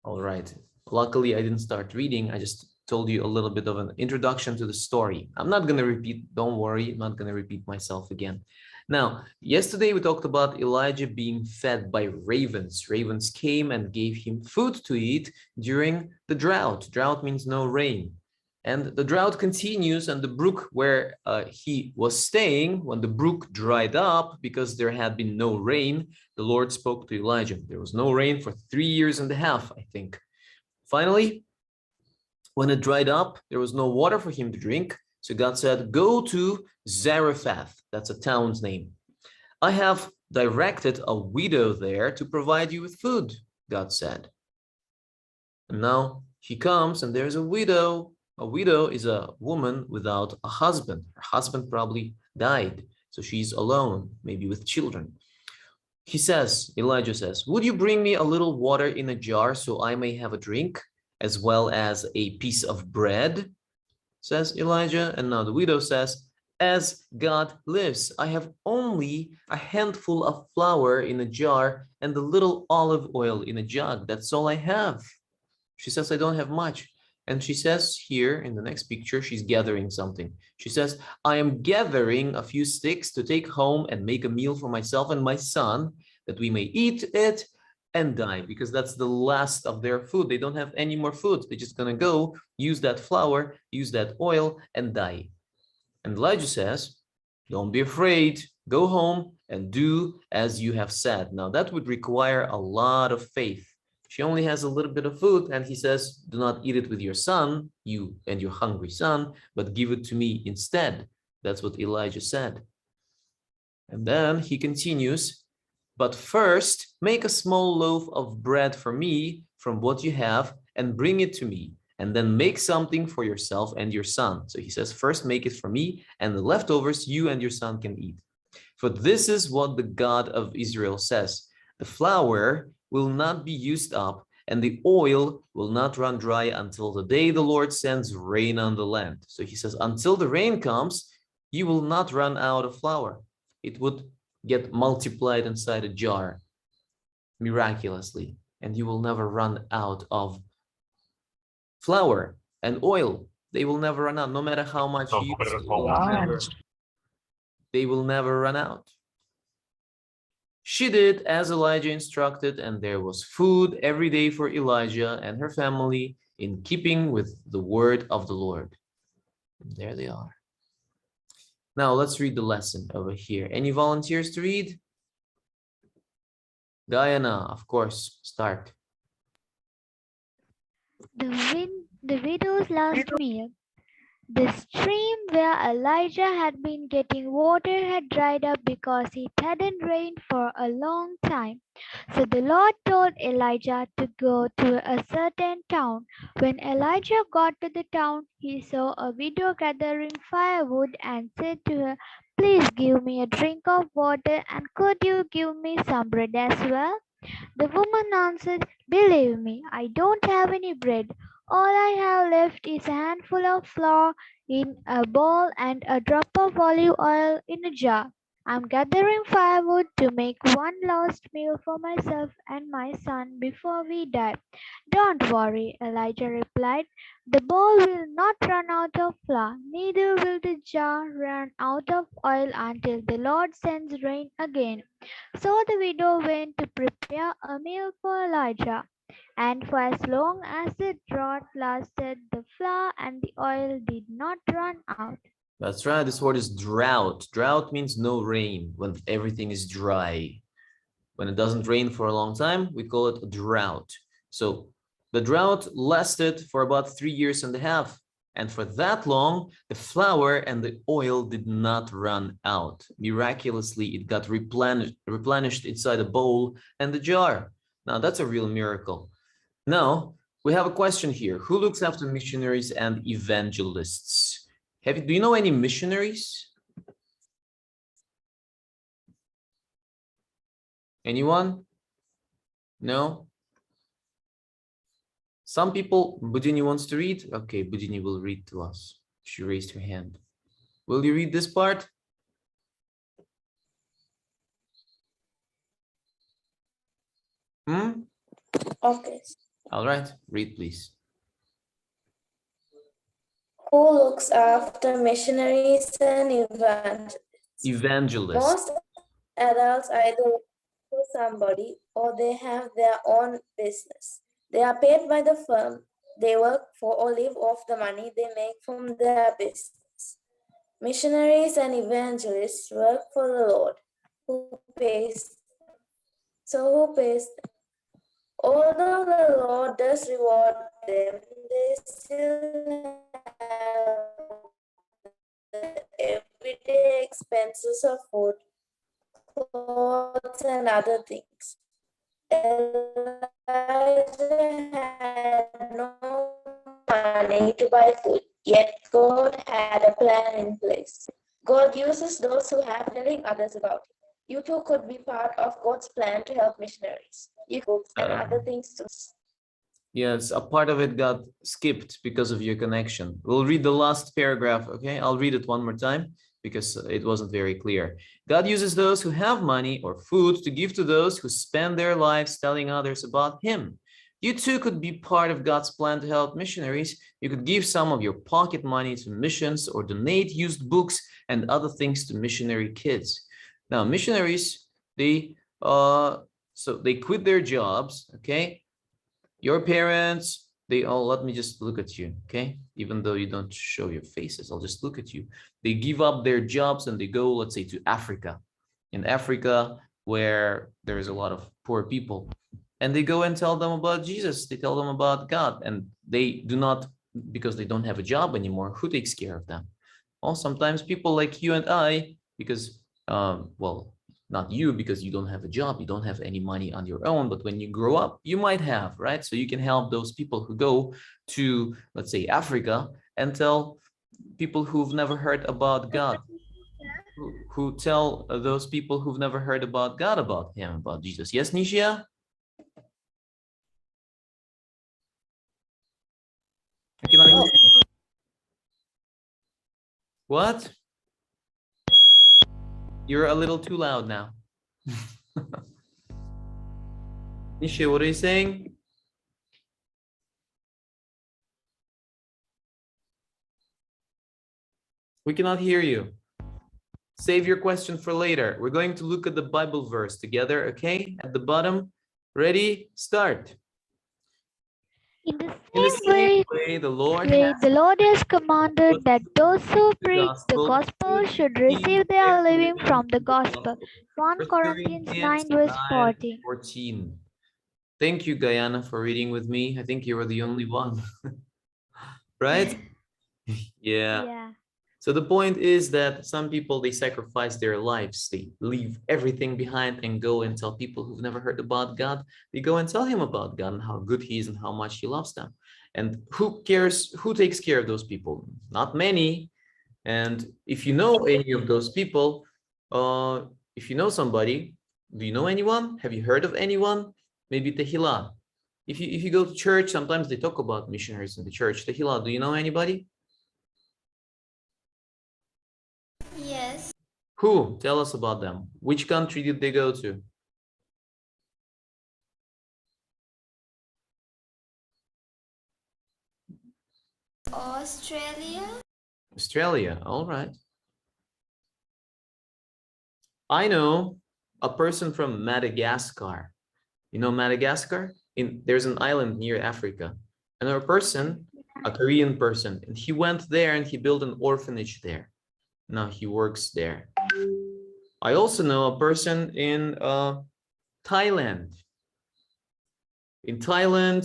All right. Luckily, I didn't start reading. I just told you a little bit of an introduction to the story. I'm not going to repeat, don't worry, I'm not going to repeat myself again. Now, yesterday we talked about Elijah being fed by ravens. Ravens came and gave him food to eat during the drought. Drought means no rain. And the drought continues, and the brook where he was staying, when the brook dried up because there had been no rain, the Lord spoke to Elijah. There was no rain for 3 years and a half, I think. Finally, when it dried up, there was no water for him to drink. So God said, go to Zarephath. That's a town's name. I have directed a widow there to provide you with food, God said. And now he comes and there's a widow. A widow is a woman without a husband. Her husband probably died, so she's alone, maybe with children. He says, Elijah says, would you bring me a little water in a jar so I may have a drink, as well as a piece of bread? Says Elijah. And now the widow says, as God lives, I have only a handful of flour in a jar and a little olive oil in a jug. That's all I have. She says, I don't have much. And she says here in the next picture, she's gathering something. She says, I am gathering a few sticks to take home and make a meal for myself and my son, that we may eat it and die, because that's the last of their food. They don't have any more food. They're just going to go use that flour, use that oil, and die. And Elijah says, don't be afraid. Go home and do as you have said. Now, that would require a lot of faith. She only has a little bit of food, and he says, do not eat it with your son, you and your hungry son, but give it to me instead. That's what Elijah said. And then he continues, but first make a small loaf of bread for me from what you have and bring it to me, and then make something for yourself and your son. So he says, first make it for me, and the leftovers you and your son can eat. For this is what the God of Israel says, the flour will not be used up, and the oil will not run dry until the day the Lord sends rain on the land. So he says, until the rain comes, you will not run out of flour. It would get multiplied inside a jar miraculously, and you will never run out of flour and oil. They will never run out, no matter how much you use, they will never run out. She did as Elijah instructed, and there was food every day for Elijah and her family in keeping with the word of the Lord. And there they are. Now let's read the lesson over here. Any volunteers to read? Diana, of course, start. The widow's last meal. The stream where Elijah had been getting water had dried up because it hadn't rained for a long time. So the Lord told Elijah to go to a certain town. When Elijah got to the town, he saw a widow gathering firewood and said to her, please give me a drink of water, and could you give me some bread as well? The woman answered, believe me, I don't have any bread. All I have left is a handful of flour in a bowl and a drop of olive oil in a jar. I'm gathering firewood to make one last meal for myself and my son before we die. Don't worry, Elijah replied. The bowl will not run out of flour, neither will the jar run out of oil until the Lord sends rain again. So the widow went to prepare a meal for Elijah, and for as long as the drought lasted, the flour and the oil did not run out. That's right. This word is drought. Drought means no rain, when everything is dry. When it doesn't rain for a long time, we call it a drought. So the drought lasted for about 3 years and a half. And for that long, the flour and the oil did not run out. Miraculously, it got replenished inside a bowl and the jar. Now, that's a real miracle. Now, we have a question here. Who looks after missionaries and evangelists? Do you know any missionaries? Anyone? No? Some people, Budini wants to read. Okay, Budini will read to us. She raised her hand. Will you read this part? Okay. All right, read please. Who looks after missionaries and Evangelists. most adults either work for somebody or they have their own business. They are paid by the firm they work for or live off the money they make from their business. Missionaries and evangelists work for the Lord, who pays. So who pays them? Although the Lord does reward them, they still have the everyday expenses of food, clothes, and other things. Elijah had no money to buy food, yet God had a plan in place. God uses those who have telling others about it. You too could be part of God's plan to help missionaries. You books and other things too. Yes, a part of it got skipped because of your connection. We'll read the last paragraph, okay? I'll read it one more time because it wasn't very clear. God uses those who have money or food to give to those who spend their lives telling others about him. You too could be part of God's plan to help missionaries. You could give some of your pocket money to missions or donate used books and other things to missionary kids. Now, missionaries, they quit their jobs, okay? Your parents, they all, let me just look at you, okay? Even though you don't show your faces, I'll just look at you. They give up their jobs and they go, let's say, to Africa. In Africa, where there is a lot of poor people. And they go and tell them about Jesus. They tell them about God. And they do not, because they don't have a job anymore, who takes care of them? Well, sometimes people like you and I, because, well, not you because you don't have a job, you don't have any money on your own, but when you grow up, you might have, right? So you can help those people who go to, let's say, Africa and tell people who've never heard about God, who tell those people who've never heard about God, about him, about Jesus. Yes, Nishia? I cannot hear you. What? You're a little too loud now. Nishia, what are you saying? We cannot hear you. Save your question for later. We're going to look at the Bible verse together, okay? At the bottom, ready, start. In the In the same way, the Lord the Lord has commanded that those who the preach the gospel should receive their living from the gospel. 1 Corinthians 9 verse 14. 14. Thank you, Guyana, for reading with me. I think you were the only one, right? Yeah. Yeah. So the point is that some people, they sacrifice their lives. They leave everything behind and go and tell people who've never heard about God. They go and tell him about God and how good he is and how much he loves them. And who cares? Who takes care of those people? Not many. And if you know any of those people, if you know somebody, do you know anyone? Have you heard of anyone? Maybe Tehila. If you go to church, sometimes they talk about missionaries in the church. Tehila, do you know anybody? Yes. Who? Tell us about them. Which country did they go to? Australia. Australia. All right. I know a person from Madagascar. You know Madagascar? There's an island near Africa. And a person, a Korean person, and he went there and he built an orphanage there. Now he works there. I also know a person in Thailand. In Thailand,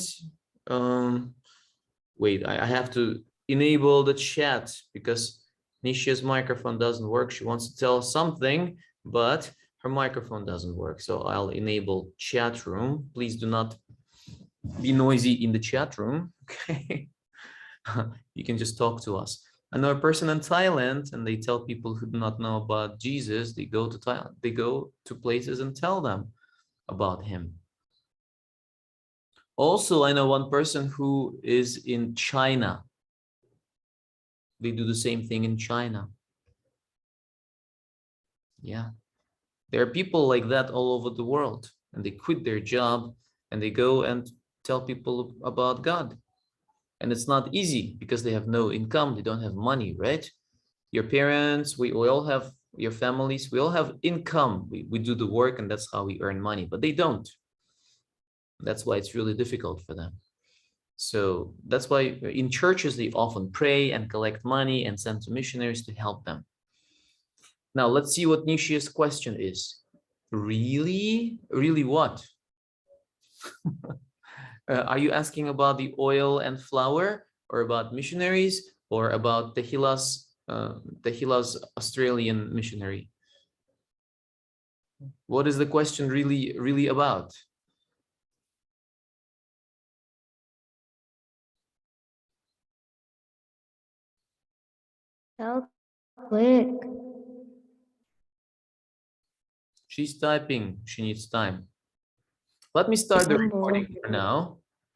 wait, I have to enable the chat because Nisha's microphone doesn't work. She wants to tell something, but her microphone doesn't work. So I'll enable chat room. Please do not be noisy in the chat room. Okay. You can just talk to us. I know a person in Thailand, and they tell people who do not know about Jesus, they go to Thailand, they go to places and tell them about him. Also, I know one person who is in China. They do the same thing in China. Yeah. There are people like that all over the world, and they quit their job and they go and tell people about God. And it's not easy because they have no income, they don't have money, right? Your parents, we all have, your families, we all have income. We do the work and that's how we earn money, but they don't. That's why it's really difficult for them. So that's why in churches, they often pray and collect money and send to missionaries to help them. Now, let's see what Nishia's question is. Really? Really what? Are you asking about the oil and flour, or about missionaries, or about Tehila's Australian missionary? What is the question really about? So quick. She's typing. She needs time. Let me start the recording for now.